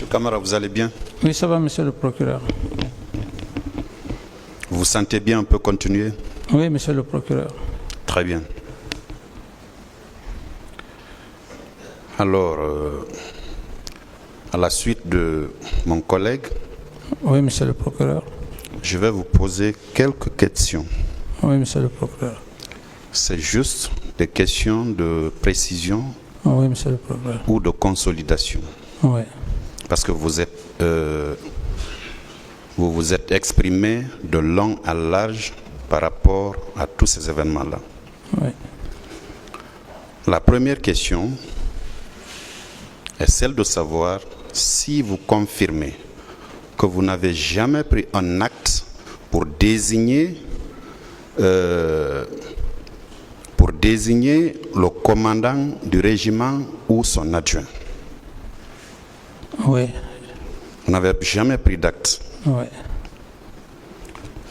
Monsieur Camara, vous allez bien? Oui, ça va, monsieur le procureur. Vous vous sentez bien? On peut continuer? Oui, monsieur le procureur. Très bien. Alors, à la suite de mon collègue, oui, monsieur le procureur. Je vais vous poser quelques questions. Oui, monsieur le procureur. C'est juste des questions de précision, oui, monsieur le procureur, ou de consolidation. Oui. Parce que vous vous êtes exprimé de long à large par rapport à tous ces événements-là. Oui. La première question est celle de savoir si vous confirmez que vous n'avez jamais pris un acte pour désigner le commandant du régiment ou son adjoint. Oui. Vous n'avez jamais pris d'acte. Oui.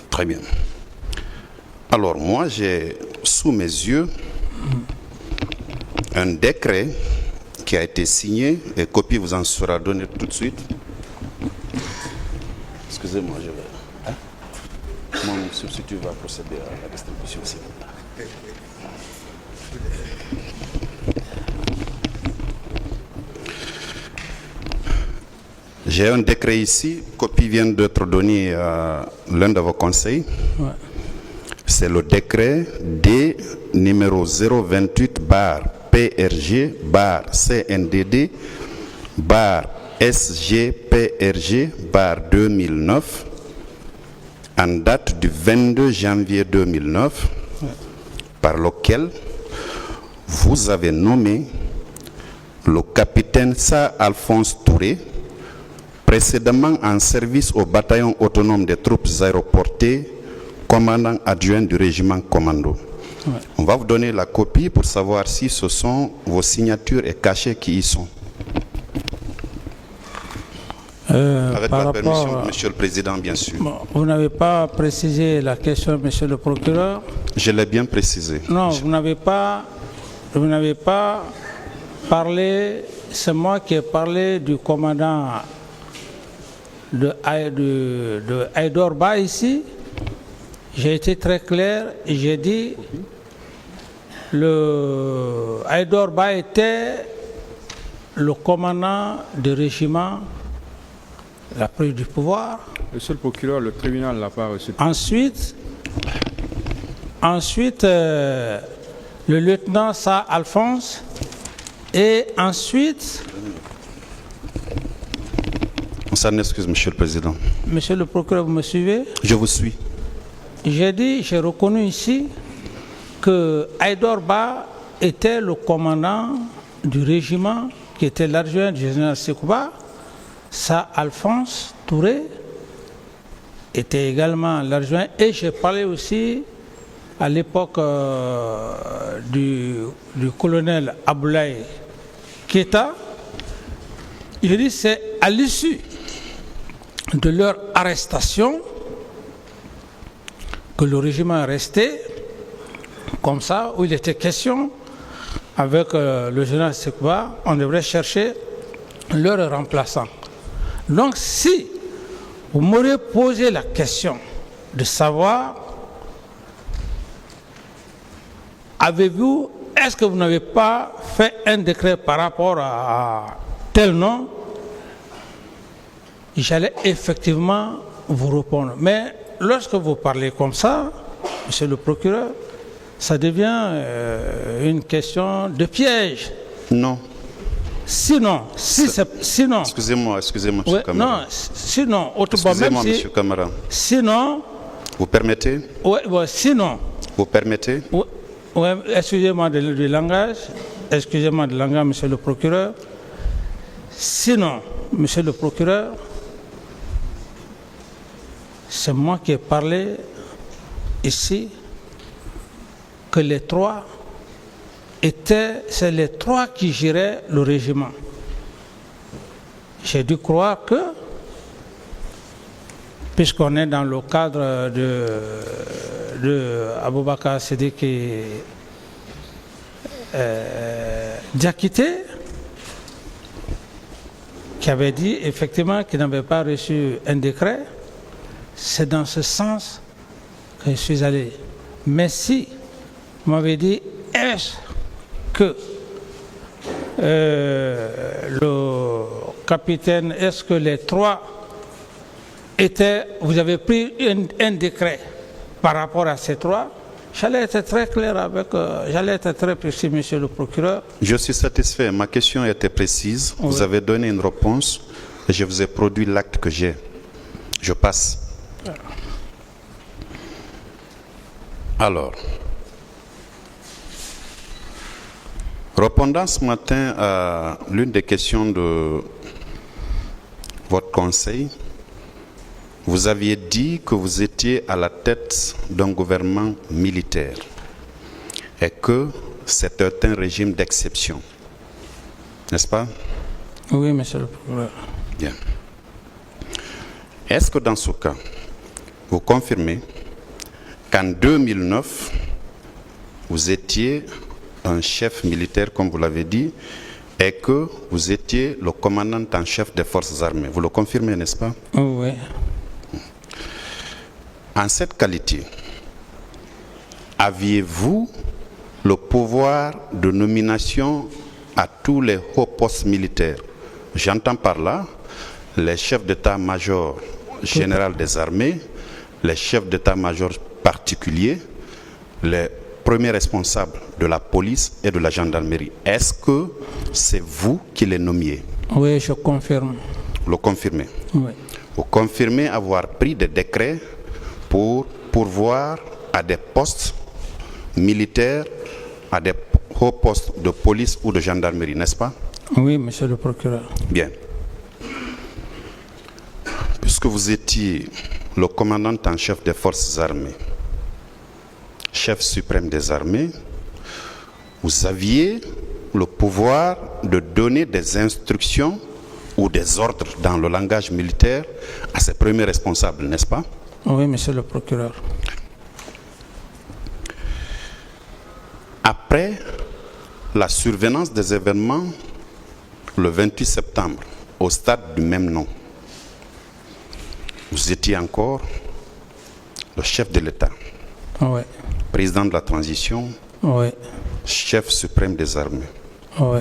Très bien. Alors moi, j'ai sous mes yeux un décret qui a été signé, et copie vous en sera donnée tout de suite. Excusez-moi, je vais. Mon substitut va procéder à la distribution. J'ai un décret ici, copie vient d'être donnée à l'un de vos conseils. Ouais. C'est le décret D numéro 028-PRG/CNDD/SGPRG/2009 en date du 22 janvier 2009, par lequel vous avez nommé le capitaine Sa Alphonse Touré, précédemment en service au bataillon autonome des troupes aéroportées, commandant adjoint du régiment commando. Ouais. On va vous donner la copie pour savoir si ce sont vos signatures et cachets qui y sont. Avec la permission de Monsieur le Président, bien sûr. Bon, vous n'avez pas précisé la question, monsieur le procureur. Je l'ai bien précisé. Non, vous n'avez pas parlé, c'est moi qui ai parlé du commandant de Aïdorba ici. J'ai été très clair et j'ai dit le Aïdorba était le commandant du régiment, la prise du pouvoir. Monsieur le procureur, le tribunal l'a pas reçu. Ensuite, le lieutenant Sa Alphonse, et ensuite... On s'en excuse, Monsieur le Président. Monsieur le procureur, vous me suivez? Je vous suis. J'ai reconnu ici que Aïdorba était le commandant du régiment qui était l'adjoint du général Sekouba. Sa Alphonse Touré était également l'adjoint, et j'ai parlé aussi à l'époque du colonel Aboulaye Keita. Je dis c'est à l'issue de leur arrestation que le régiment est resté comme ça, où il était question avec le général Sekouba, on devrait chercher leur remplaçant. Donc si vous m'auriez posé la question de savoir, est-ce que vous n'avez pas fait un décret par rapport à tel nom, j'allais effectivement vous répondre. Mais lorsque vous parlez comme ça, monsieur le procureur, ça devient une question de piège. Non. Sinon, Excusez-moi, monsieur Camara. Non, sinon, excusez-moi, monsieur Camara. Sinon. Vous permettez? Oui, sinon. Vous permettez? Oui, excusez-moi du langage. Excusez-moi du langage, monsieur le procureur. Sinon, monsieur le procureur, c'est moi qui ai parlé ici que les trois c'est les trois qui géraient le régiment. J'ai dû croire que, puisqu'on est dans le cadre de Aboubakar Sidiki Diakité, qui avait dit effectivement qu'il n'avait pas reçu un décret. C'est dans ce sens que je suis allé. Mais si vous m'avez dit, est-ce que le capitaine, est-ce que les trois étaient, vous avez pris un décret par rapport à ces trois, j'allais être très clair j'allais être très précis, monsieur le procureur. Je suis satisfait. Ma question était précise. Oui. Vous avez donné une réponse et je vous ai produit l'acte que j'ai. Je passe. Alors, répondant ce matin à l'une des questions de votre conseil, vous aviez dit que vous étiez à la tête d'un gouvernement militaire et que c'était un régime d'exception. N'est-ce pas? Oui, monsieur le procureur. Bien. Est-ce que dans ce cas, vous confirmez qu'en 2009, vous étiez un chef militaire, comme vous l'avez dit, et que vous étiez le commandant en chef des forces armées? Vous le confirmez, n'est-ce pas? Oui. En cette qualité, aviez-vous le pouvoir de nomination à tous les hauts postes militaires? J'entends par là les chefs d'état-major général des armées, les chefs d'état-major particuliers, les premiers responsables de la police et de la gendarmerie. Est-ce que c'est vous qui les nommiez? Oui, je confirme. Vous le confirmez? Oui. Vous confirmez avoir pris des décrets pour pourvoir à des postes militaires, à des hauts postes de police ou de gendarmerie, n'est-ce pas? Oui, monsieur le procureur. Bien. Puisque vous étiez le commandant en chef des forces armées, chef suprême des armées, vous aviez le pouvoir de donner des instructions ou des ordres dans le langage militaire à ses premiers responsables, n'est-ce pas? Oui, monsieur le procureur. Après la survenance des événements le 28 septembre, au stade du même nom, vous étiez encore le chef de l'État, Oui. président de la transition, Oui. chef suprême des armées. Oui.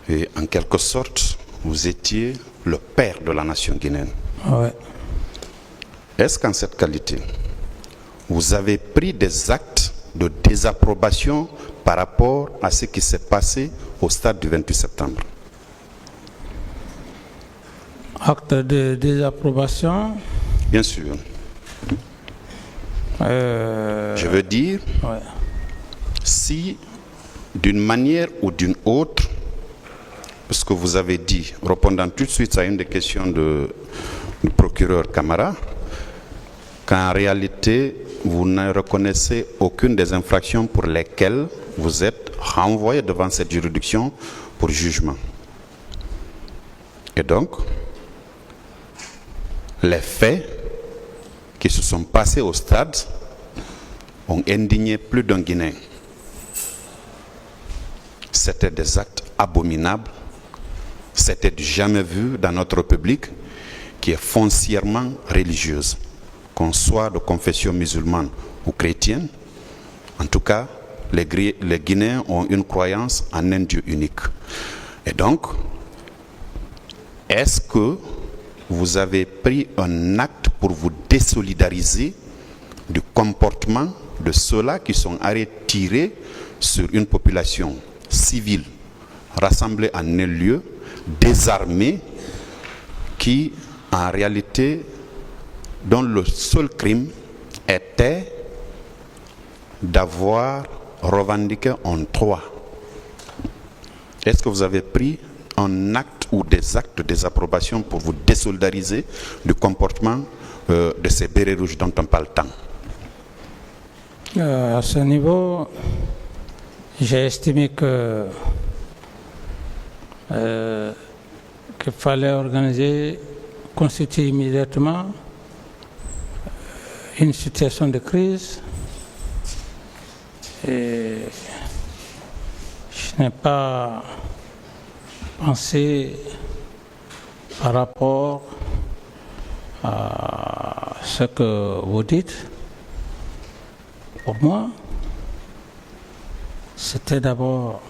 Et en quelque sorte, vous étiez le père de la nation guinéenne. Oui. Est-ce qu'en cette qualité, vous avez pris des actes de désapprobation par rapport à ce qui s'est passé au stade du 28 septembre? Acte de désapprobation. Bien sûr. Je veux dire, Ouais. si d'une manière ou d'une autre, parce que vous avez dit, répondant tout de suite à une des questions du procureur Camara, qu'en réalité, vous ne reconnaissez aucune des infractions pour lesquelles vous êtes renvoyé devant cette juridiction pour jugement. Et donc, les faits qui se sont passés au stade ont indigné plus d'un Guinéen. C'était des actes abominables, c'était du jamais vu dans notre République qui est foncièrement religieuse. Qu'on soit de confession musulmane ou chrétienne, en tout cas, les Guinéens ont une croyance en un Dieu unique. Et donc, est-ce que vous avez pris un acte pour vous désolidariser du comportement de ceux-là qui sont allés tirer sur une population civile rassemblée en un lieu, désarmée, qui en réalité, dont le seul crime était d'avoir revendiqué un droit? Est-ce que vous avez pris un acte ou des actes de désapprobation pour vous désolidariser du comportement de ces bérets rouges dont on parle tant? À ce niveau, j'ai estimé qu'il fallait constituer immédiatement une situation de crise. Et je n'ai pas pensé par rapport à ce que vous dites. Pour moi, c'était d'abord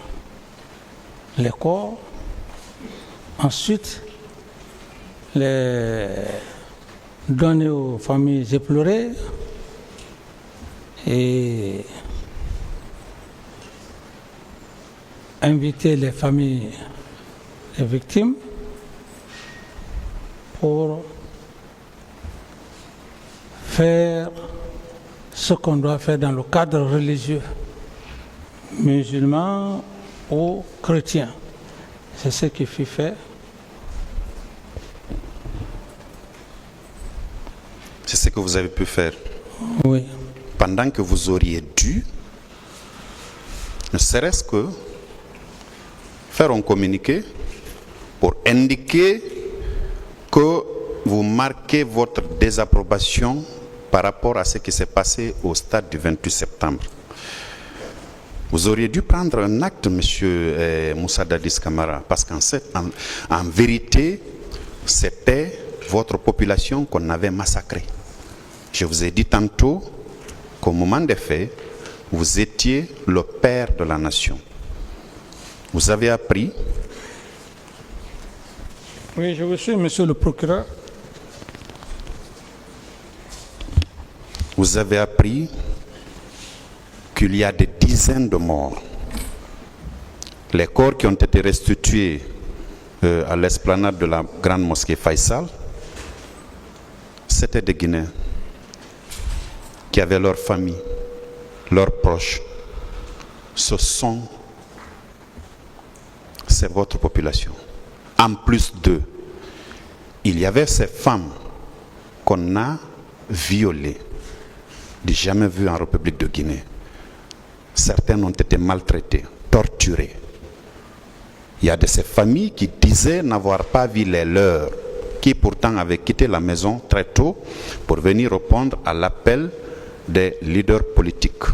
les corps, ensuite les donner aux familles éplorées et inviter les familles des victimes pour faire ce qu'on doit faire dans le cadre religieux, musulman ou chrétien. C'est ce qui fut fait. C'est ce que vous avez pu faire. Oui. Pendant que vous auriez dû, ne serait-ce que faire un communiqué pour indiquer que vous marquez votre désapprobation par rapport à ce qui s'est passé au stade du 28 septembre. Vous auriez dû prendre un acte, monsieur Moussa Dadis Camara, parce en vérité, c'était votre population qu'on avait massacrée. Je vous ai dit tantôt qu'au moment des faits, vous étiez le père de la nation. Vous avez appris. Oui, je vous suis, monsieur le procureur. Vous avez appris qu'il y a des dizaines de morts. Les corps qui ont été restitués à l'esplanade de la grande mosquée Faisal, c'était des Guinéens qui avaient leur famille, leurs proches. C'est votre population. En plus d'eux, il y avait ces femmes qu'on a violées, jamais vues en République de Guinée. Certaines ont été maltraitées, torturées. Il y a de ces familles qui disaient n'avoir pas vu les leurs, qui pourtant avaient quitté la maison très tôt pour venir répondre à l'appel des leaders politiques.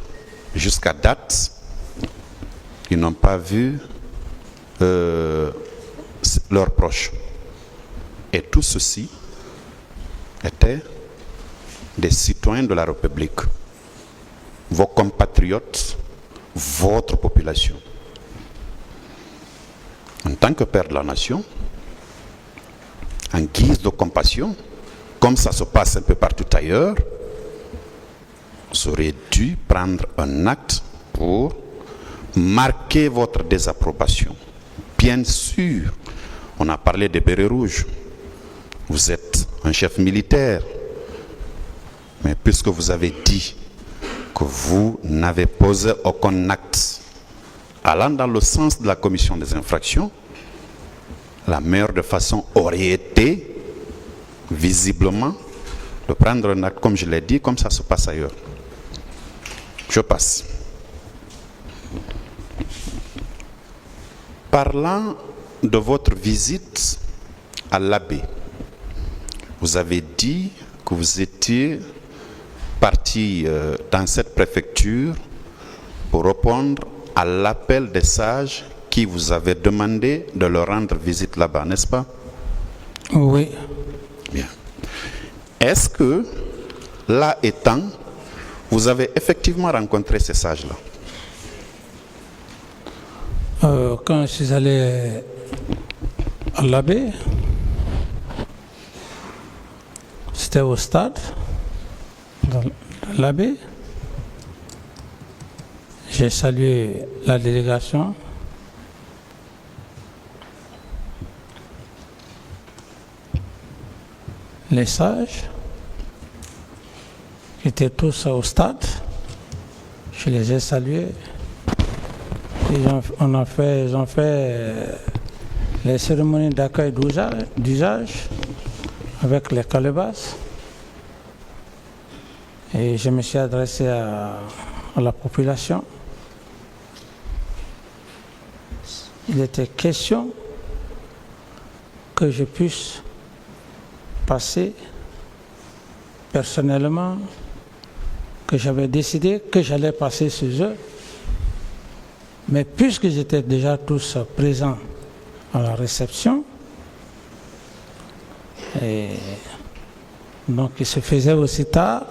Jusqu'à date, ils n'ont pas vu leurs proches. Et tout ceci étaient des citoyens de la République, vos compatriotes, votre population. En tant que père de la nation, en guise de compassion, comme ça se passe un peu partout ailleurs, vous auriez dû prendre un acte pour marquer votre désapprobation. Bien sûr, on a parlé des bérets rouges. Vous êtes un chef militaire. Mais puisque vous avez dit que vous n'avez posé aucun acte allant dans le sens de la commission des infractions, la meilleure de façon aurait été, visiblement, de prendre un acte, comme je l'ai dit, comme ça se passe ailleurs. Je passe. Parlant de votre visite à l'abbé, vous avez dit que vous étiez parti dans cette préfecture pour répondre à l'appel des sages qui vous avaient demandé de leur rendre visite là-bas, n'est-ce pas? Oui. Bien. Est-ce que, là étant, vous avez effectivement rencontré ces sages-là? Quand je suis allé à l'abbé, c'était au stade, dans l'abbé. J'ai salué la délégation. Les sages qui étaient tous au stade, je les ai salués. Ils ont fait les cérémonies d'accueil d'usage avec les calebasses. Et je me suis adressé à la population. Il était question que je puisse passer personnellement, que j'avais décidé que j'allais passer chez eux. Mais puisque j'étais déjà tous présents à la réception, Et donc il se faisait aussi tard.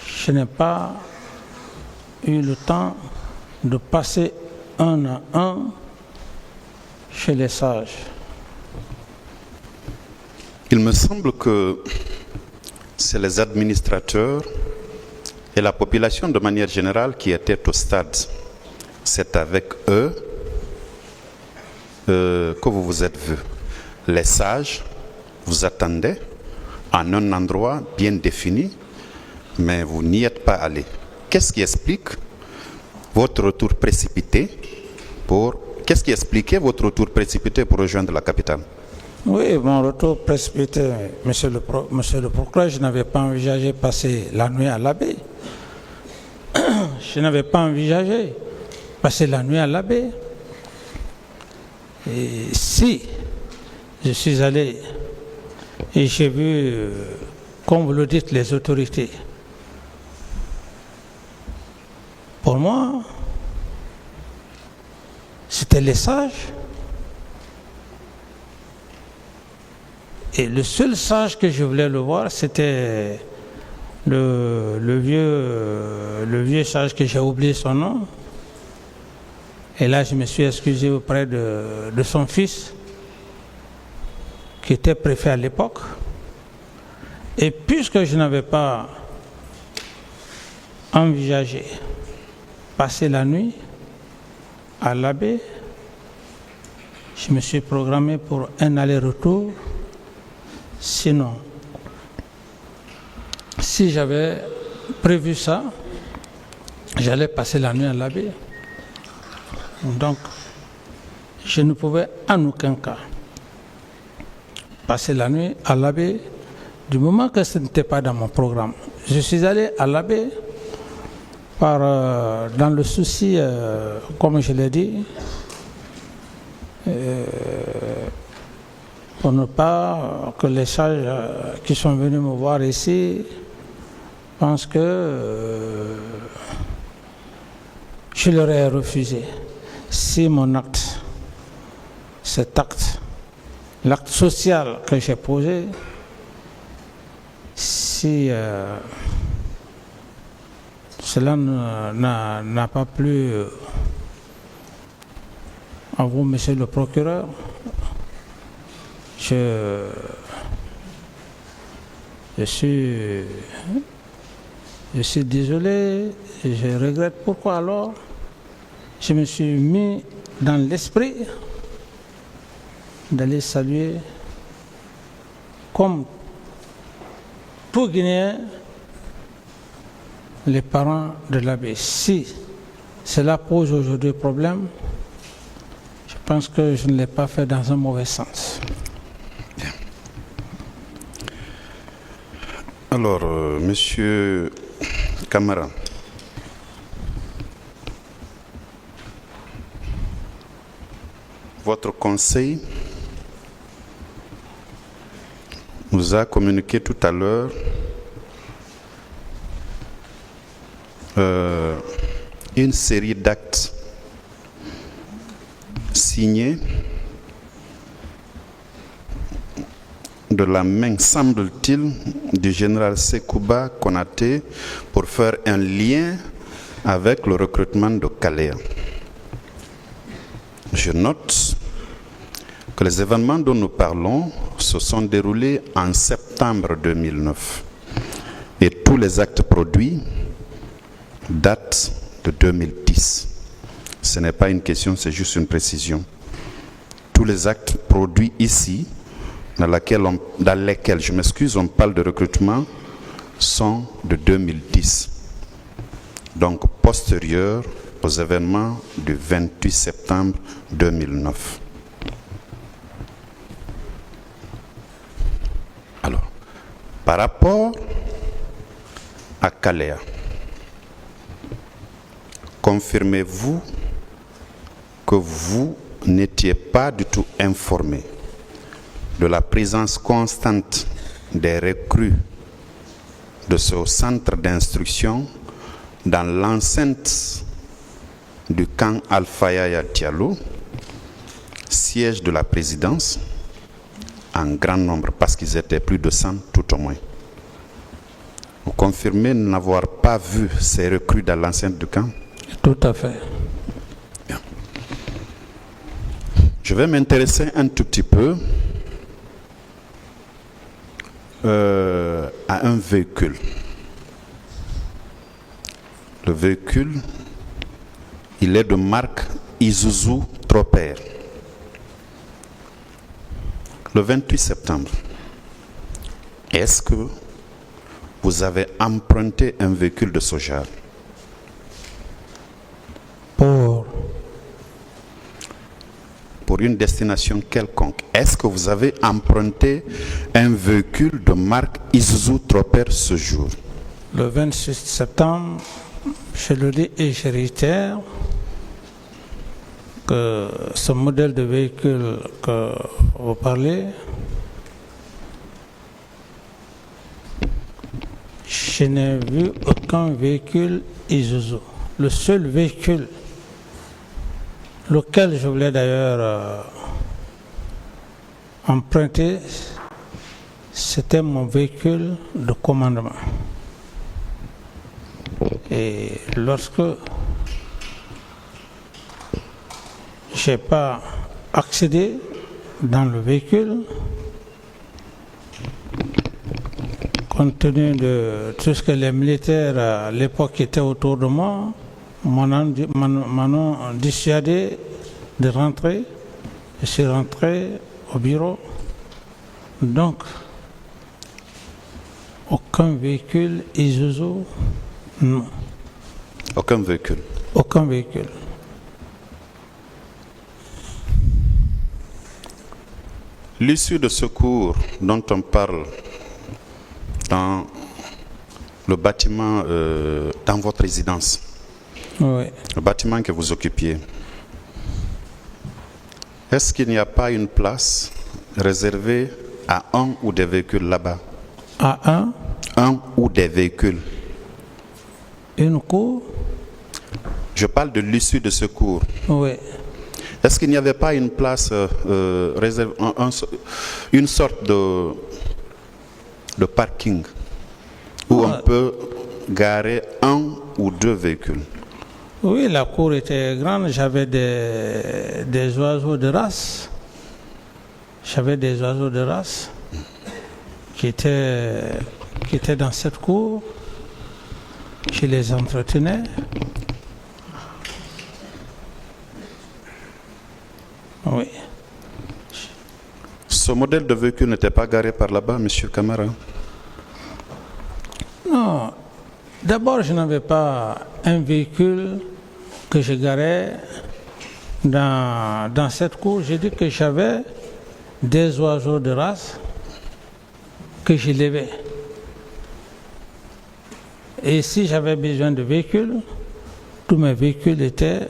Je n'ai pas eu le temps de passer un à un chez les sages. Il me semble que c'est les administrateurs et la population de manière générale qui étaient au stade. C'est avec eux que vous vous êtes vus. Les sages vous attendaient en un endroit bien défini, mais vous n'y êtes pas allé. Qu'est-ce qui explique votre retour précipité Qu'est-ce qui expliquait votre retour précipité pour rejoindre la capitale? Oui, mon retour précipité, monsieur le procureur, je n'avais pas envisagé passer la nuit à l'abbaye. Je n'avais pas envisagé passer la nuit à l'abbaye. Et si je suis allé et j'ai vu, comme vous le dites, les autorités, pour moi, c'était les sages. Et le seul sage que je voulais le voir, c'était le vieux sage que j'ai oublié son nom. Et là, je me suis excusé auprès de son fils, qui était préfet à l'époque. Et puisque je n'avais pas envisagé passer la nuit à l'abbaye, je me suis programmé pour un aller-retour. Sinon, si j'avais prévu ça, j'allais passer la nuit à l'abbaye. Donc, je ne pouvais en aucun cas passer la nuit à l'abbaye du moment que ce n'était pas dans mon programme. Je suis allé à l'abbaye dans le souci, comme je l'ai dit, pour ne pas que les sages qui sont venus me voir ici pensent que je leur ai refusé. Si mon acte, cet acte, l'acte social que j'ai posé, si cela n'a pas plu à vous, monsieur le procureur, je suis désolé, je regrette. Pourquoi alors je me suis mis dans l'esprit d'aller saluer comme tout Guinéen les parents de l'abbé. Si cela pose aujourd'hui problème, je pense que je ne l'ai pas fait dans un mauvais sens. Bien. Alors, monsieur Camara, votre conseil nous a communiqué tout à l'heure une série d'actes signés de la main, semble-t-il, du général Sekouba Konaté pour faire un lien avec le recrutement de Kalea. Je note que les événements dont nous parlons se sont déroulés en septembre 2009 et tous les actes produits datent de 2010. Ce n'est pas une question, c'est juste une précision. Tous les actes produits ici, dans lesquels, je m'excuse, on parle de recrutement, sont de 2010. Donc postérieurs aux événements du 28 septembre 2009. Alors, par rapport à Kalea, confirmez-vous que vous n'étiez pas du tout informé de la présence constante des recrues de ce centre d'instruction dans l'enceinte du camp Alpha Yaya Diallo, siège de la présidence en grand nombre, parce qu'ils étaient plus de 100 tout au moins. Vous confirmez n'avoir pas vu ces recrues dans l'enceinte du camp? Tout à fait. Bien. Je vais m'intéresser un tout petit peu à un véhicule. Le véhicule, il est de marque Isuzu Tropper. Le 28 septembre, est-ce que vous avez emprunté un véhicule de ce genre? Pour une destination quelconque. Est-ce que vous avez emprunté un véhicule de marque Isuzu Tropper ce jour? Le 26 septembre, je le dis et je réitère que ce modèle de véhicule que vous parlez, je n'ai vu aucun véhicule Isuzu. Le seul véhicule lequel je voulais d'ailleurs emprunter, c'était mon véhicule de commandement. Et lorsque je n'ai pas accédé dans le véhicule, compte tenu de tout ce que les militaires à l'époque qui étaient autour de moi m'ont dissuadé de rentrer. Je suis rentré au bureau. Donc, aucun véhicule Isuzu, non. Aucun véhicule? Aucun véhicule. L'issue de secours dont on parle dans le bâtiment, dans votre résidence, Oui. le bâtiment que vous occupiez, est-ce qu'il n'y a pas une place réservée à un ou des véhicules là-bas? À Un ou des véhicules. une cour? Je parle de l'issue de secours. Oui. Est-ce qu'il n'y avait pas une place réservée, une sorte de parking où on peut garer un ou deux véhicules? Oui, la cour était grande. J'avais des oiseaux de race. J'avais des oiseaux de race qui étaient dans cette cour. Je les entretenais. Oui. Ce modèle de véhicule n'était pas garé par là-bas, Monsieur Camara? Non. D'abord, je n'avais pas un véhicule que je garais dans cette cour. J'ai dit que j'avais des oiseaux de race que je levais. Et si j'avais besoin de véhicules, tous mes véhicules étaient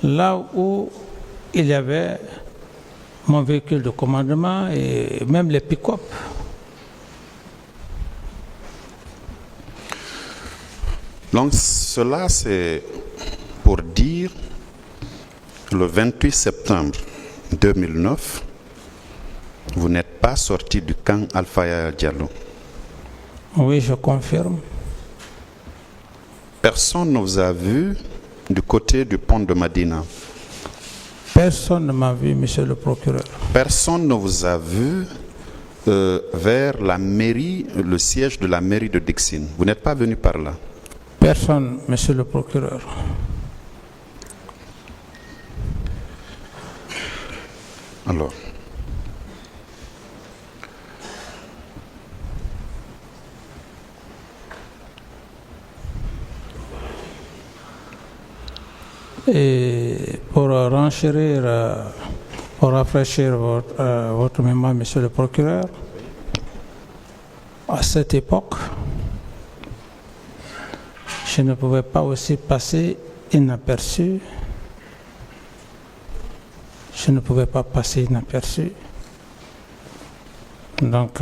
là où il y avait mon véhicule de commandement et même les pick-up. Donc cela, c'est pour dire le 28 septembre 2009, vous n'êtes pas sorti du camp Alpha Yaya Diallo. Oui, je confirme. Personne ne vous a vu du côté du pont de Madina. Personne ne m'a vu, monsieur le procureur. Personne ne vous a vu vers la mairie, le siège de la mairie de Dixine. Vous n'êtes pas venu par là. Personne, monsieur le procureur. Alors, et pour renchérir, pour rafraîchir votre mémoire, monsieur le procureur, à cette époque, je ne pouvais pas aussi passer inaperçu. Je ne pouvais pas passer inaperçu. Donc,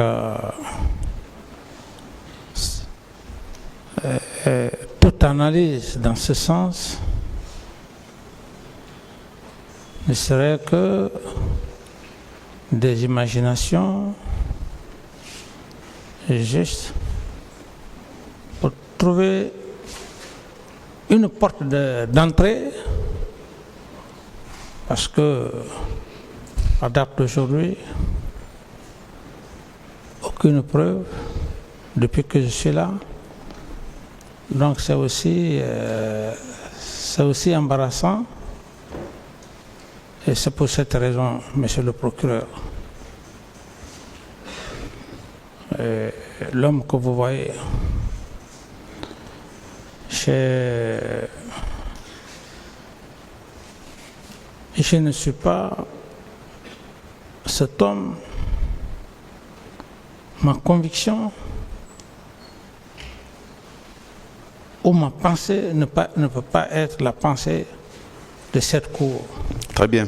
toute analyse dans ce sens ne serait que des imaginations, juste pour trouver une porte d'entrée, parce que à date d'aujourd'hui, aucune preuve depuis que je suis là. Donc c'est aussi embarrassant. Et c'est pour cette raison, monsieur le procureur, l'homme que vous voyez, je ne suis pas cet homme. Ma conviction ou ma pensée ne peut pas être la pensée de cette cour. Très bien.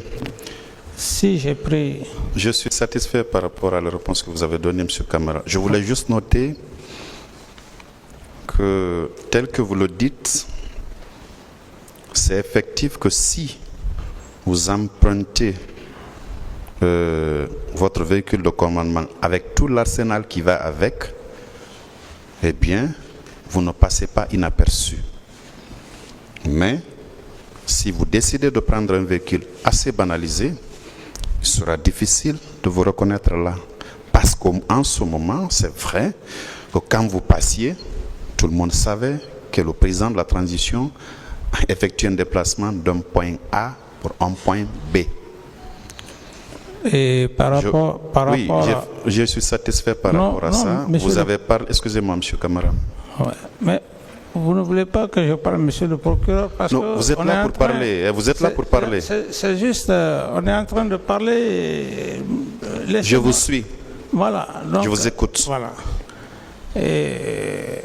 Si j'ai pris... Je suis satisfait par rapport à la réponse que vous avez donnée, M. Camara. Je voulais juste noter que, tel que vous le dites, c'est effectif que si vous empruntez votre véhicule de commandement avec tout l'arsenal qui va avec, eh bien, vous ne passez pas inaperçu. Mais, si vous décidez de prendre un véhicule assez banalisé, il sera difficile de vous reconnaître là. Parce qu'en ce moment, c'est vrai que quand vous passiez, tout le monde savait que le président de la transition a effectué un déplacement d'un point A pour un point B. Et par rapport je suis satisfait par rapport à ça. Vous avez parlé... Excusez-moi, M. Camara. Ouais, mais vous ne voulez pas que je parle, monsieur le procureur, parce que... Vous êtes là pour parler. Vous êtes là pour parler. C'est juste, on est en train de parler... Je vous suis. Voilà. Donc, je vous écoute. Voilà. Et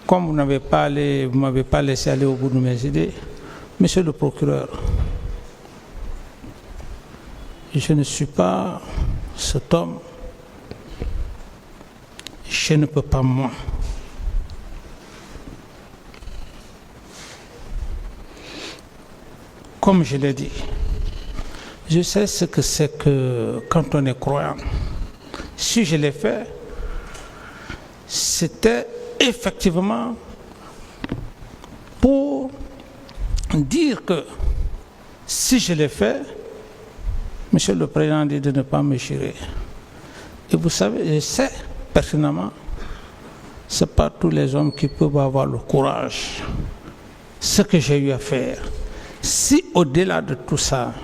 comme vous m'avez pas laissé aller au bout de mes idées, monsieur le procureur, je ne suis pas cet homme. Je ne peux pas, moi, comme je l'ai dit, je sais ce que c'est que quand on est croyant. Si je l'ai fait, c'était effectivement pour dire que si je l'ai fait, monsieur le Président dit de ne pas me jurer. Et vous savez, je sais pertinemment, ce n'est pas tous les hommes qui peuvent avoir le courage. Ce que j'ai eu à faire. Si au-delà de tout ça,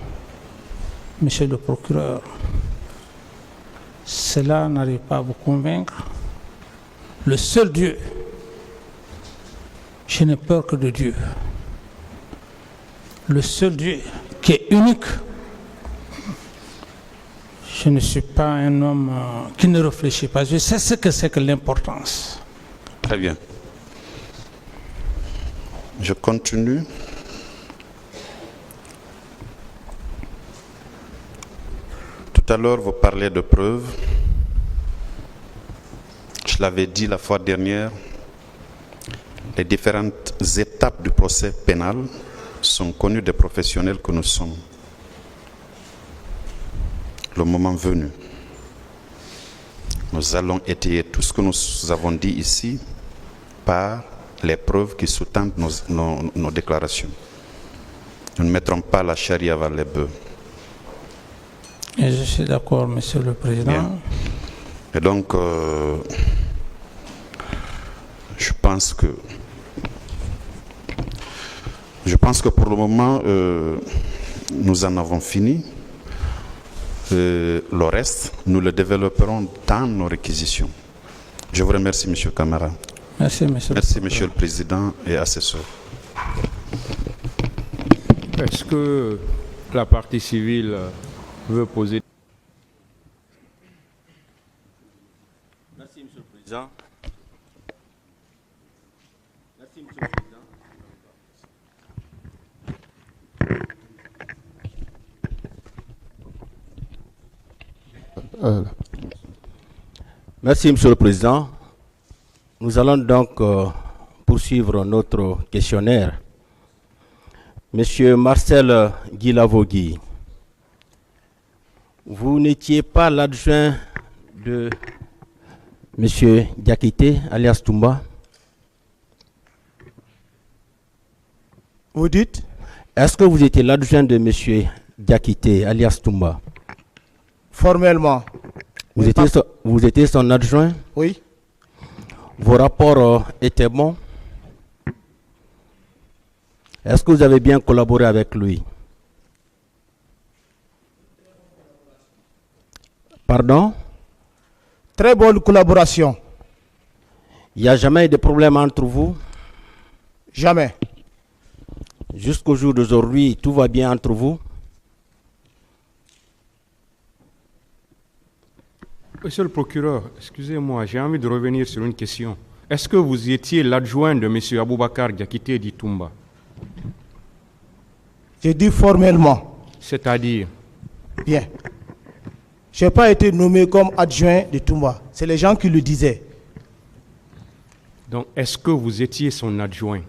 monsieur le procureur, cela n'arrive pas à vous convaincre, le seul Dieu, je n'ai peur que de Dieu. Le seul Dieu qui est unique. Je ne suis pas un homme qui ne réfléchit pas. Je sais ce que c'est que l'importance. Très bien. Je continue. Tout à l'heure, vous parlez de preuves. Je l'avais dit la fois dernière, les différentes étapes du procès pénal sont connues des professionnels que nous sommes. Le moment venu, nous allons étayer tout ce que nous avons dit ici par les preuves qui sous-tendent nos déclarations. Nous ne mettrons pas la charie avant les bœufs. Et je suis d'accord, monsieur le Président. Bien. Et donc, je pense que pour le moment, nous en avons fini. Le reste, nous le développerons dans nos réquisitions. Je vous remercie, M. Camara. Merci, monsieur. Merci, M. le Président et assesseur. Est-ce que la partie civile veut poser... Merci, M. le Président. Merci, M. le Président. Merci, Monsieur le Président. Nous allons donc poursuivre notre questionnaire. Monsieur Marcel Guilavogui, Vous n'étiez pas l'adjoint de M. Diakité, alias Toumba. Vous dites? Est-ce que vous étiez l'adjoint de M. Diakité, alias Toumba? Formellement. Vous étiez son adjoint? Oui. Vos rapports étaient bons? Est-ce que vous avez bien collaboré avec lui? Pardon? Très bonne collaboration. Il n'y a jamais eu de problème entre vous? Jamais. Jusqu'au jour d'aujourd'hui, tout va bien entre vous? Monsieur le procureur, excusez-moi, j'ai envie de revenir sur une question. Est-ce que vous étiez l'adjoint de M. Aboubakar Diakité Ditumba? J'ai dit formellement. C'est-à-dire? Bien. Je n'ai pas été nommé comme adjoint de Toumba. C'est les gens qui le disaient. Donc, est-ce que vous étiez son adjoint?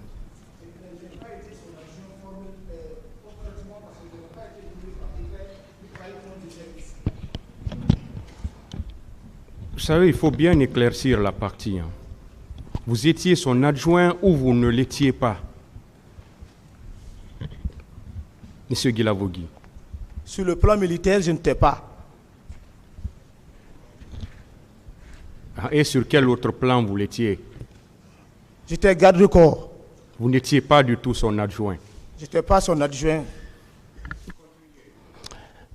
Vous savez, il faut bien éclaircir la partie. Vous étiez son adjoint ou vous ne l'étiez pas? Monsieur Guilavogui. Sur le plan militaire, je n'étais pas. Et sur quel autre plan vous l'étiez? J'étais garde du corps. Vous n'étiez pas du tout son adjoint. Je n'étais pas son adjoint.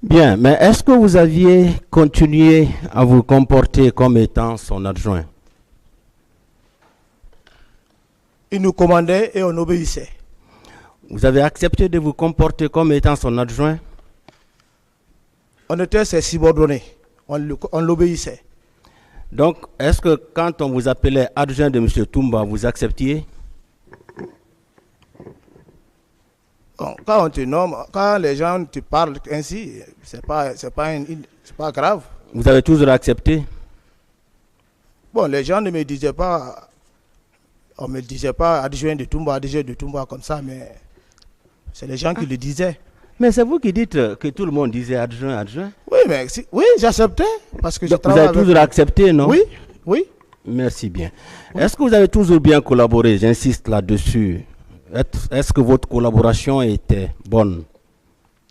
Bien, mais est-ce que vous aviez continué à vous comporter comme étant son adjoint? Il nous commandait et on obéissait. Vous avez accepté de vous comporter comme étant son adjoint? On était ses subordonnés. On l'obéissait. Donc, est-ce que quand on vous appelait adjoint de M. Toumba, vous acceptiez? Bon, quand on te nomme, quand les gens te parlent ainsi, c'est pas grave. Vous avez toujours accepté? Bon, les gens ne me disaient pas, on me disait pas adjoint de Toumba comme ça, mais c'est les gens qui le disaient. Mais c'est vous qui dites que tout le monde disait adjoint, adjoint? Oui, mais oui, j'acceptais parce que je Donc, vous travaille avez toujours accepté, non? Oui, oui. Merci bien. Est-ce que vous avez toujours bien collaboré? J'insiste là-dessus. Est-ce que votre collaboration était bonne?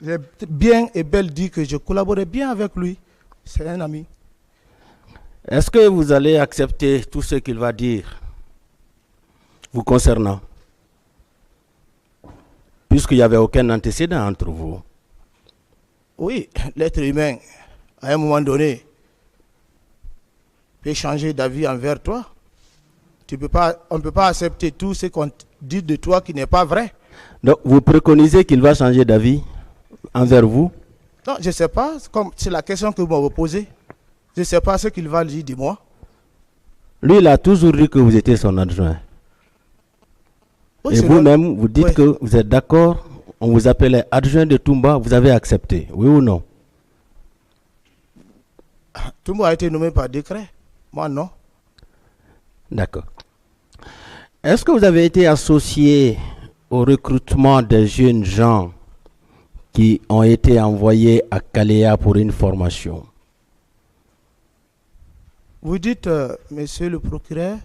J'ai bien et belle dit que je collaborais bien avec lui. C'est un ami. Est-ce que vous allez accepter tout ce qu'il va dire vous concernant? Puisqu'il n'y avait aucun antécédent entre vous. Oui, l'être humain, à un moment donné, peut changer d'avis envers toi. On ne peut pas accepter tout ce qu'on dit de toi qui n'est pas vrai. Donc, vous préconisez qu'il va changer d'avis envers vous? Non, je ne sais pas. C'est la question que vous m'avez posée. Je ne sais pas ce qu'il va dire de moi. Lui, il a toujours dit que vous étiez son adjoint. Oui, et vous-même, vous dites que vous êtes d'accord, on vous appelait adjoint de Toumba, vous avez accepté, oui ou non? Toumba a été nommé par décret. Moi, non. D'accord. Est-ce que vous avez été associé au recrutement des jeunes gens qui ont été envoyés à Kalea pour une formation? Vous dites, monsieur le procureur?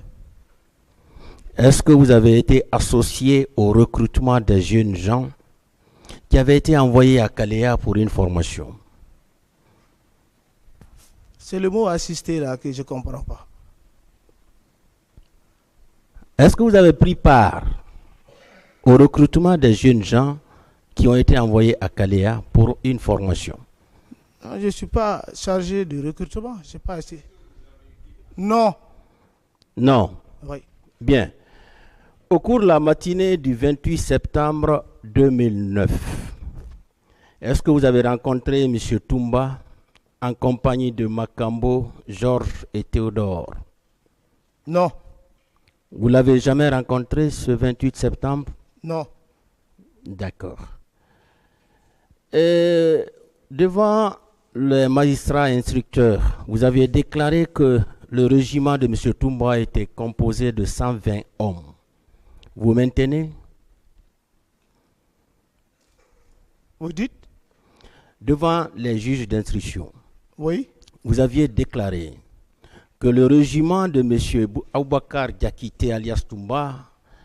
Est-ce que vous avez été associé au recrutement des jeunes gens qui avaient été envoyés à Kalea pour une formation? C'est le mot assister là que je ne comprends pas. Est-ce que vous avez pris part au recrutement des jeunes gens qui ont été envoyés à Kalea pour une formation? Non, je ne suis pas chargé de recrutement. Je sais pas assez. Non. Non. Oui. Bien. Au cours de la matinée du 28 septembre 2009, est-ce que vous avez rencontré M. Toumba en compagnie de Makambo, Georges et Théodore? Non. Vous l'avez jamais rencontré ce 28 septembre? Non. D'accord. Devant les magistrats instructeurs, vous aviez déclaré que le régiment de M. Toumba était composé de 120 hommes. Vous maintenez? Vous dites? Devant les juges d'instruction, Oui, vous aviez déclaré que le régiment de M. Aboubakar Diakité alias Toumba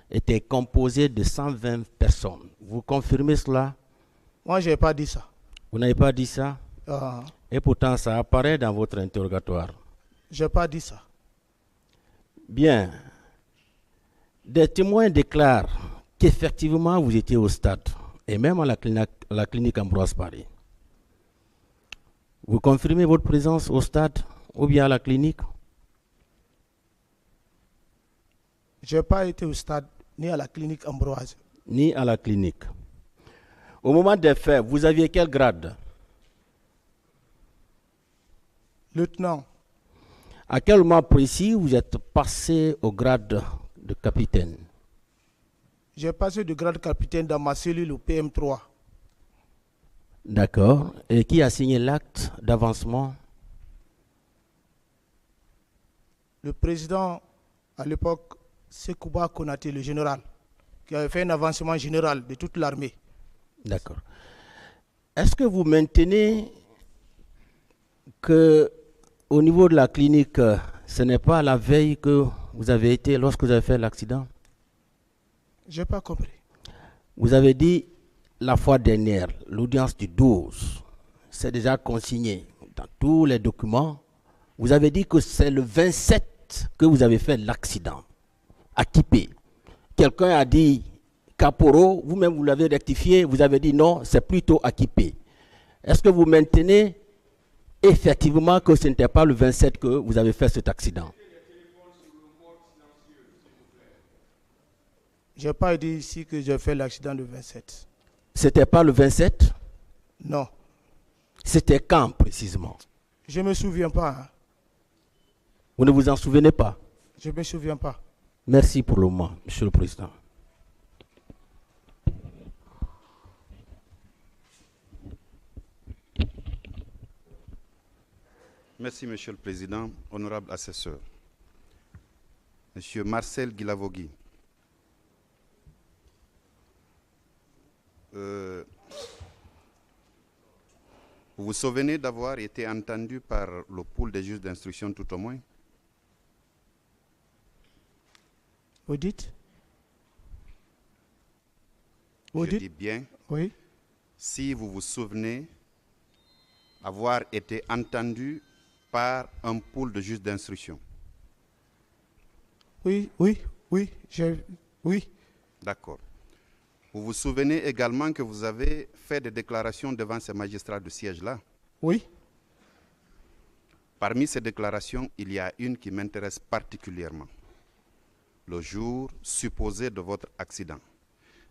était composé de 120 personnes. Vous confirmez cela? moi je n'ai pas dit ça. Vous n'avez pas dit ça? Et pourtant ça apparaît dans votre interrogatoire. Je n'ai pas dit ça. Bien. Des témoins déclarent qu'effectivement vous étiez au stade et même à la clinique Ambroise Paré. Vous confirmez votre présence au stade ou bien à la clinique? Je n'ai pas été au stade ni à la clinique Ambroise. Ni à la clinique. Au moment des faits, vous aviez quel grade? Lieutenant, À quel moment précis vous êtes passé au grade de capitaine? j'ai passé de grade capitaine dans ma cellule au PM3. D'accord. Et qui a signé l'acte d'avancement? Le président, à l'époque, Sekouba Konaté, le général, qui avait fait un avancement général de toute l'armée. D'accord. Est-ce que vous maintenez que au niveau de la clinique, ce n'est pas la veille que vous avez été lorsque vous avez fait l'accident? Je n'ai pas compris. Vous avez dit la fois dernière, l'audience du 12, c'est déjà consigné dans tous les documents. Vous avez dit que c'est le 27 que vous avez fait l'accident à Kipé. Quelqu'un a dit Caporo, vous-même vous l'avez rectifié, vous avez dit non, c'est plutôt à Kipé. Est-ce que vous maintenez effectivement que ce n'était pas le 27 que vous avez fait cet accident? Je n'ai pas dit ici que j'ai fait l'accident le 27. C'était pas le 27? Non. C'était quand précisément? Je ne me souviens pas. Hein. Vous ne vous en souvenez pas? Je ne me souviens pas. Merci pour le moment, Monsieur le Président. Merci, Monsieur le Président. Honorable assesseur. Monsieur Marcel Guilavogui. Vous vous souvenez d'avoir été entendu par le pool des juges d'instruction tout au moins? Vous dites? Je dis bien, Oui. si vous vous souvenez avoir été entendu par un pool de juges d'instruction. Oui. D'accord. Vous vous souvenez également que vous avez fait des déclarations devant ces magistrats de siège-là? Oui. Parmi ces déclarations, il y a une qui m'intéresse particulièrement. Le jour supposé de votre accident.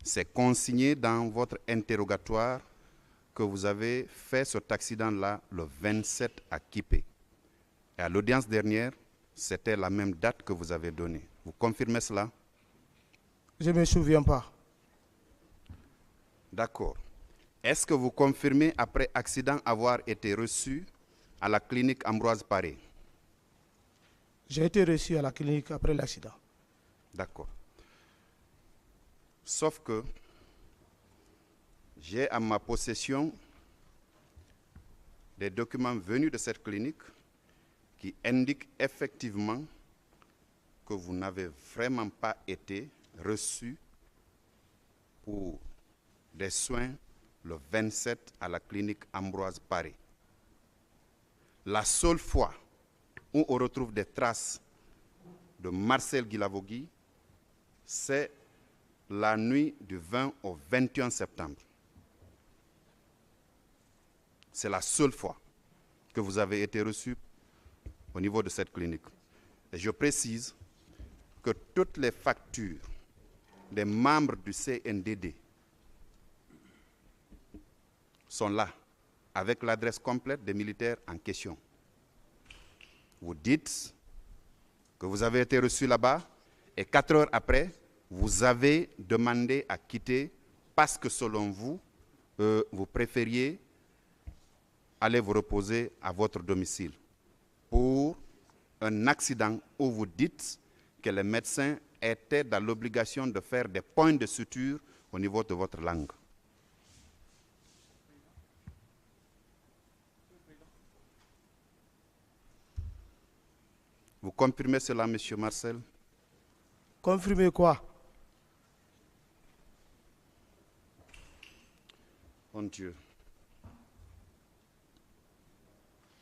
C'est consigné dans votre interrogatoire que vous avez fait cet accident-là le 27 à Kipé. Et à l'audience dernière, c'était la même date que vous avez donnée. Vous confirmez cela? Je ne me souviens pas. D'accord. Est-ce que vous confirmez après accident avoir été reçu à la clinique Ambroise Paré? J'ai été reçu à la clinique après l'accident. D'accord. Sauf que j'ai à ma possession des documents venus de cette clinique qui indiquent effectivement que vous n'avez vraiment pas été reçu pour des soins le 27 à la clinique Ambroise Paré. La seule fois où on retrouve des traces de Marcel Guilavogui, c'est la nuit du 20 au 21 septembre. C'est la seule fois que vous avez été reçu au niveau de cette clinique. Et je précise que toutes les factures des membres du CNDD sont là, avec l'adresse complète des militaires en question. Vous dites que vous avez été reçu là-bas et 4 heures après, vous avez demandé à quitter parce que selon vous, vous préfériez aller vous reposer à votre domicile pour un accident où vous dites que les médecins étaient dans l'obligation de faire des points de suture au niveau de votre langue. Vous confirmez cela, M. Marcel? Confirmer quoi? Mon Dieu.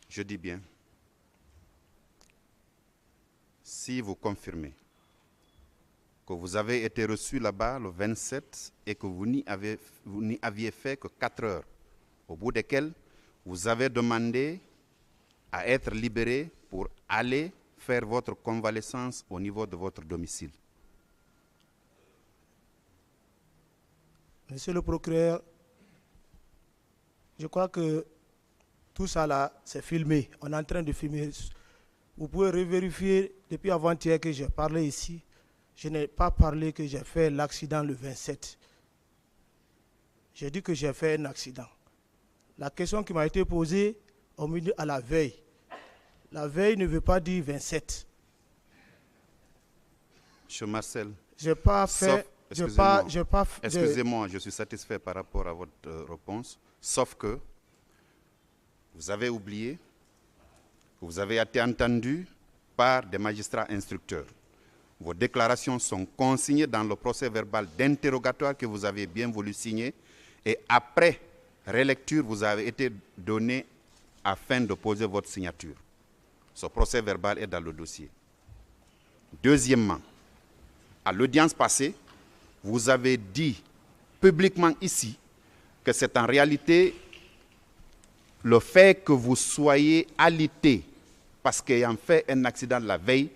Je dis bien, si vous confirmez que vous avez été reçu là-bas le 27 et que vous n'y aviez fait que 4 heures, au bout desquelles vous avez demandé à être libéré pour aller faire votre convalescence au niveau de votre domicile. Monsieur le procureur, je crois que tout ça là, c'est filmé. On est en train de filmer. Vous pouvez revérifier depuis avant-hier que j'ai parlé ici. Je n'ai pas parlé que j'ai fait l'accident le 27. J'ai dit que j'ai fait un accident. La question qui m'a été posée au milieu à la veille. La veille ne veut pas dire 27. Monsieur Marcel, Je n'ai pas fait. excusez-moi, je suis satisfait par rapport à votre réponse, sauf que vous avez oublié que vous avez été entendu par des magistrats instructeurs. Vos déclarations sont consignées dans le procès verbal d'interrogatoire que vous avez bien voulu signer et après relecture, vous avez été donné afin de poser votre signature. Ce procès verbal est dans le dossier. Deuxièmement, à l'audience passée, vous avez dit publiquement ici que c'est en réalité le fait que vous soyez alité parce qu'ayant fait un accident la veille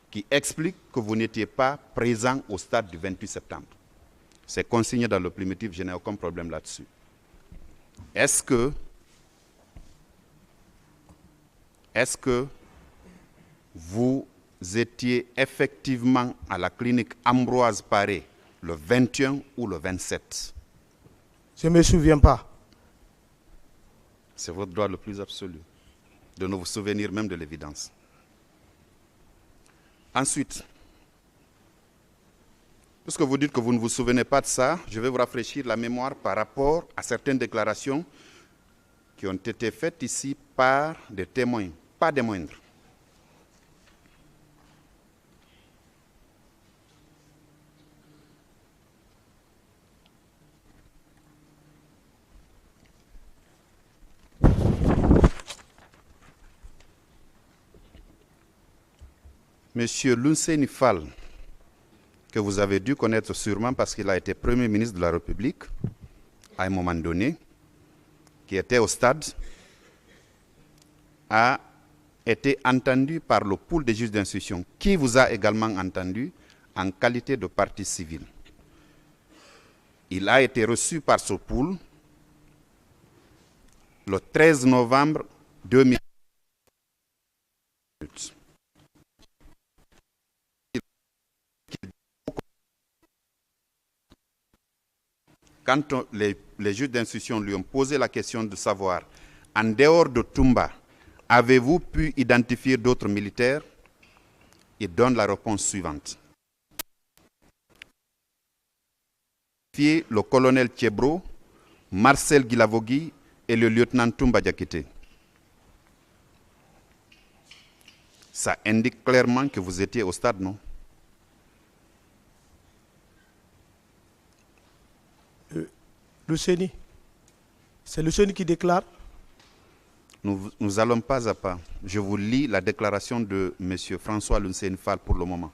qui explique que vous n'étiez pas présent au stade du 28 septembre. C'est consigné dans le primitif, je n'ai aucun problème là-dessus. Est-ce que vous étiez effectivement à la clinique Ambroise Paré le 21 ou le 27? Je ne me souviens pas. C'est votre droit le plus absolu de ne vous souvenir même de l'évidence. Ensuite, puisque vous dites que vous ne vous souvenez pas de ça, je vais vous rafraîchir la mémoire par rapport à certaines déclarations qui ont été faites ici par des témoins, pas des moindres. Monsieur Lunseni Fall, que vous avez dû connaître sûrement parce qu'il a été Premier ministre de la République à un moment donné, qui était au stade, a été entendu par le pool des juges d'instruction, qui vous a également entendu en qualité de partie civile. Il a été reçu par ce pool le 13 novembre 2000. Quand les juges d'instruction lui ont posé la question de savoir, en dehors de Toumba, avez-vous pu identifier d'autres militaires? Il donne la réponse suivante. Le colonel Thiebro, Marcel Guilavogui et le lieutenant Toumba Diakité. Ça indique clairement que vous étiez au stade, non? Le CENI. C'est le CENI qui déclare. Nous allons pas à pas. Je vous lis la déclaration de M. François Lunseni Fall pour le moment,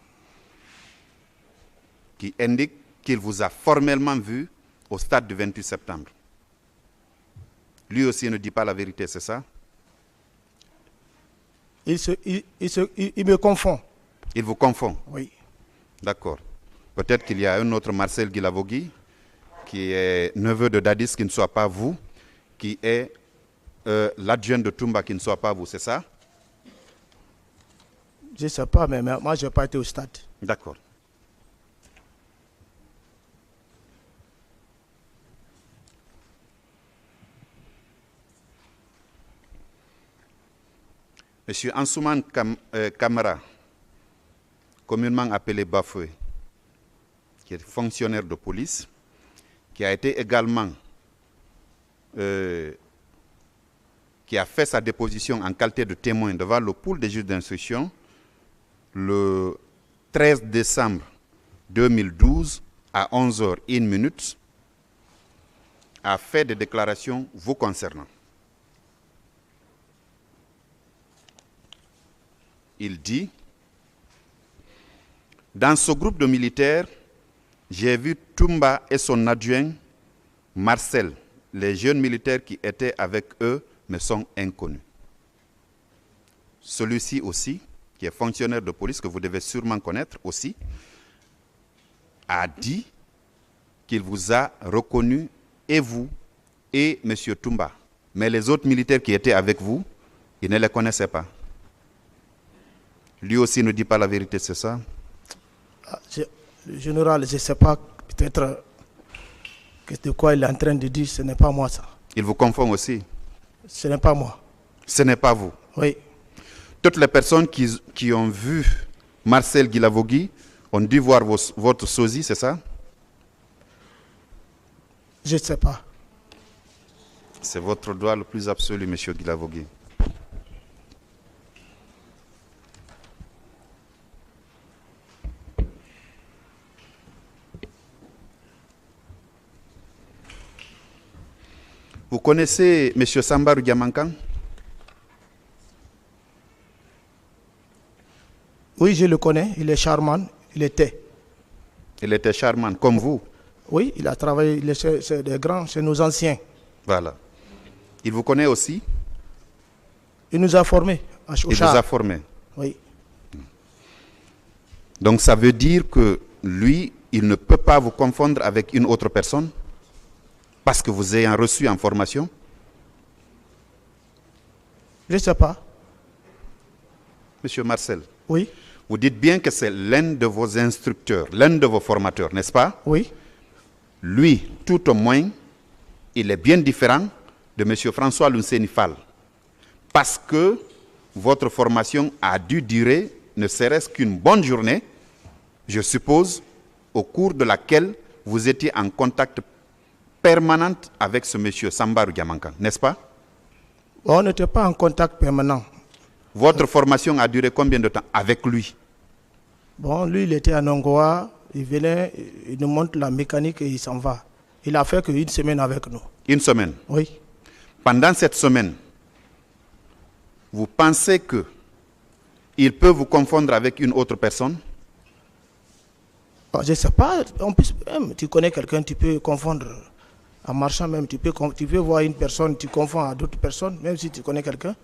qui indique qu'il vous a formellement vu au stade du 28 septembre. Lui aussi ne dit pas la vérité, c'est ça? Il me confond. Il vous confond? Oui. D'accord. Peut-être qu'il y a un autre Marcel Guilavogui, qui est neveu de Dadis, qui ne soit pas vous, qui est l'adjoint de Toumba, qui ne soit pas vous, c'est ça? Je ne sais pas, mais moi, je n'ai pas été au stade. D'accord. Monsieur Ansouman Kamara, communément appelé Bafoué, qui est fonctionnaire de police, qui a été également, qui a fait sa déposition en qualité de témoin devant le pool des juges d'instruction, le 13 décembre 2012, à 11h01, a fait des déclarations vous concernant. Il dit, dans ce groupe de militaires, j'ai vu Toumba et son adjoint Marcel. Les jeunes militaires qui étaient avec eux me sont inconnus. Celui-ci aussi, qui est fonctionnaire de police, que vous devez sûrement connaître aussi, a dit qu'il vous a reconnu, et vous, et M. Toumba. Mais les autres militaires qui étaient avec vous, ils ne les connaissaient pas. Lui aussi ne dit pas la vérité, c'est ça? Le général, je ne sais pas, peut-être de quoi il est en train de dire, ce n'est pas moi ça. Il vous confond aussi? Ce n'est pas moi. Ce n'est pas vous? Oui. Toutes les personnes qui ont vu Marcel Guilavogui ont dû voir votre sosie, c'est ça? Je ne sais pas. C'est votre droit le plus absolu, M. Guilavogui. Vous connaissez M. Sambarou Diamankan? Oui, je le connais. Il est charmant. Il était. Il était charmant, comme vous? Oui, il a travaillé chez des grands, chez nos anciens. Voilà. Il vous connaît aussi? Il nous a formés. Il vous a formé? Oui. Donc ça veut dire que lui, il ne peut pas vous confondre avec une autre personne? Parce que vous ayez reçu en formation? Je ne sais pas. Monsieur Marcel? Oui. Vous dites bien que c'est l'un de vos instructeurs, l'un de vos formateurs, n'est-ce pas? Oui. Lui, tout au moins, il est bien différent de M. François Lunseni Fall. Parce que votre formation a dû durer ne serait-ce qu'une bonne journée, je suppose, au cours de laquelle vous étiez en contact permanent avec ce monsieur Sambarou Diamankan, n'est-ce pas? On n'était pas en contact permanent. Votre formation a duré combien de temps avec lui? Bon, lui, il était à Nongoa, il venait, il nous montre la mécanique et il s'en va. Il a fait qu'une semaine avec nous. Une semaine? Oui. Pendant cette semaine, vous pensez que il peut vous confondre avec une autre personne? Je ne sais pas, en plus, même, tu connais quelqu'un, tu peux confondre. En marchant même, tu peux voir une personne, tu confonds à d'autres personnes, même si tu connais quelqu'un.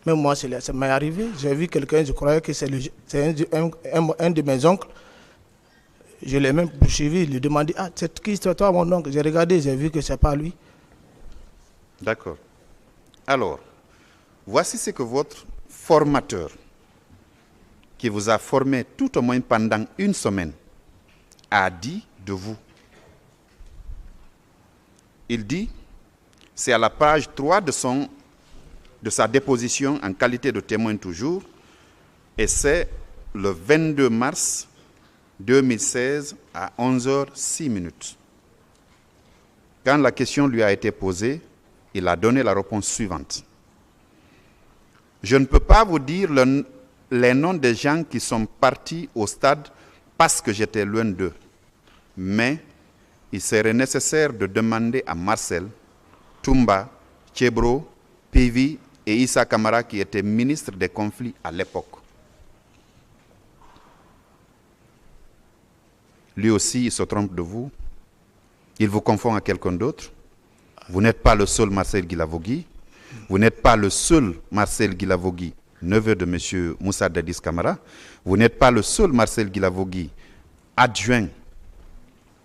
Même moi, ça m'est arrivé. J'ai vu quelqu'un, je croyais que c'est un de mes oncles. Je l'ai même poursuivi, il lui demandé, ah, c'est qui c'est toi, mon oncle? J'ai regardé, j'ai vu que ce n'est pas lui. D'accord. Alors, voici ce que votre formateur, qui vous a formé tout au moins pendant une semaine, a dit de vous. Il dit, c'est à la page 3 de sa déposition en qualité de témoin toujours, et c'est le 22 mars 2016 à 11h06. Quand la question lui a été posée, il a donné la réponse suivante. Je ne peux pas vous dire les noms des gens qui sont partis au stade parce que j'étais loin d'eux, mais il serait nécessaire de demander à Marcel, Toumba, Tchebro, Pivi et Issa Kamara qui étaient ministres des conflits à l'époque. Lui aussi, il se trompe de vous. Il vous confond à quelqu'un d'autre. Vous n'êtes pas le seul Marcel Guilavogui. Vous n'êtes pas le seul Marcel Guilavogui, neveu de M. Moussa Dadis Kamara. Vous n'êtes pas le seul Marcel Guilavogui, adjoint,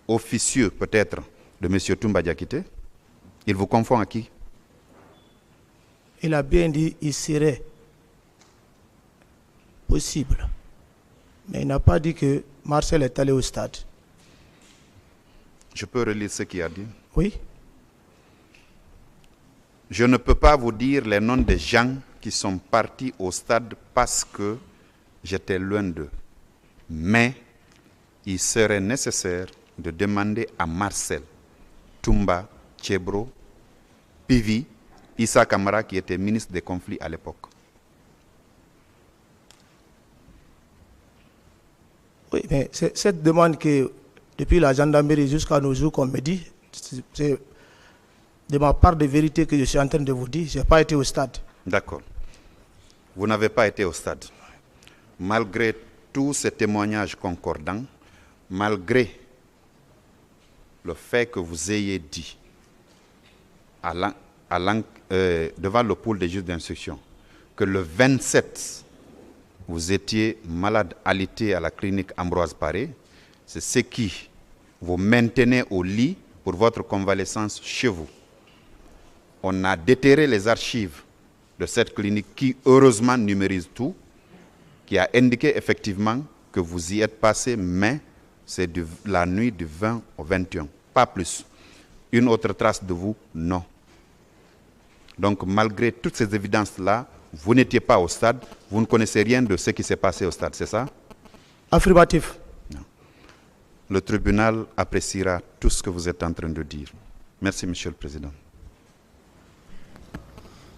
officieux peut-être, de M. Toumba Diakité. Il vous confond à qui? Il a bien dit il serait possible. Mais il n'a pas dit que Marcel est allé au stade. Je peux relire ce qu'il a dit? Oui. Je ne peux pas vous dire les noms des gens qui sont partis au stade parce que j'étais loin d'eux. Mais il serait nécessaire de demander à Marcel, Toumba, Tchebro, Pivi, Issa Kamara qui était ministre des conflits à l'époque. Oui, mais cette demande que, depuis la gendarmerie jusqu'à nos jours, qu'on me dit, c'est de ma part de vérité que je suis en train de vous dire. Je n'ai pas été au stade. D'accord. Vous n'avez pas été au stade. Malgré tous ces témoignages concordants, malgré le fait que vous ayez dit devant le pôle des juges d'instruction que le 27, vous étiez malade alité à la clinique Ambroise Paré, c'est ce qui vous maintenez au lit pour votre convalescence chez vous. On a déterré les archives de cette clinique qui, heureusement, numérise tout, qui a indiqué effectivement que vous y êtes passé, mais c'est la nuit du 20 au 21, pas plus. Une autre trace de vous, non. Donc, malgré toutes ces évidences-là, vous n'étiez pas au stade, vous ne connaissez rien de ce qui s'est passé au stade, c'est ça? Affirmatif. Non. Le tribunal appréciera tout ce que vous êtes en train de dire. Merci, Monsieur le Président.